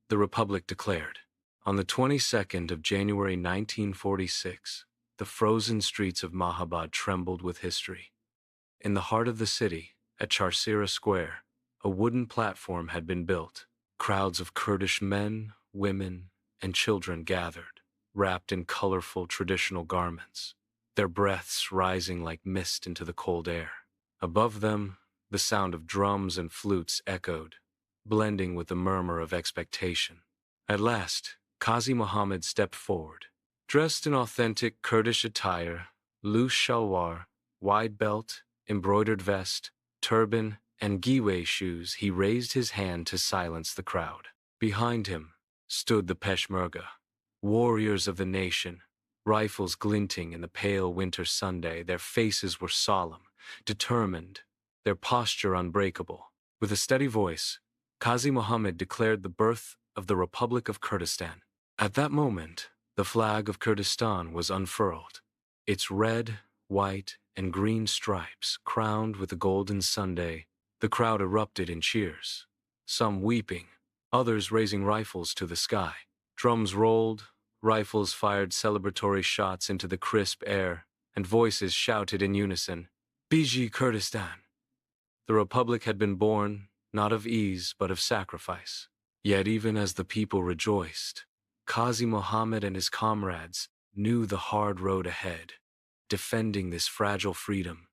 the Republic declared. On the 22nd of January 1946, the frozen streets of Mehabade trembled with history. In the heart of the city, at Charsira Square, a wooden platform had been built. Crowds of Kurdish men, women, and children gathered, wrapped in colorful traditional garments, their breaths rising like mist into the cold air. Above them, the sound of drums and flutes echoed, blending with the murmur of expectation. At last, Qazi Muhammad stepped forward. Dressed in authentic Kurdish attire, loose shalwar, wide belt, embroidered vest, turban, and giwe shoes, he raised his hand to silence the crowd. Behind him stood the Peshmerga, warriors of the nation, rifles glinting in the pale winter Sunday. Their faces were solemn, determined, their posture unbreakable. With a steady voice, Qazi Muhammad declared the birth of the Republic of Kurdistan. At that moment, the flag of Kurdistan was unfurled, its red, white, and green stripes crowned with a golden sundae. The crowd erupted in cheers, some weeping, others raising rifles to the sky. Drums rolled, rifles fired celebratory shots into the crisp air, and voices shouted in unison, "Biji Kurdistan!" The Republic had been born, not of ease, but of sacrifice. Yet even as the people rejoiced, Qazi Muhammad and his comrades knew the hard road ahead, defending this fragile freedom,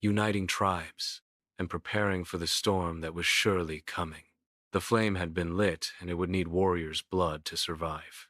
uniting tribes, and preparing for the storm that was surely coming. The flame had been lit, and it would need warriors' blood to survive.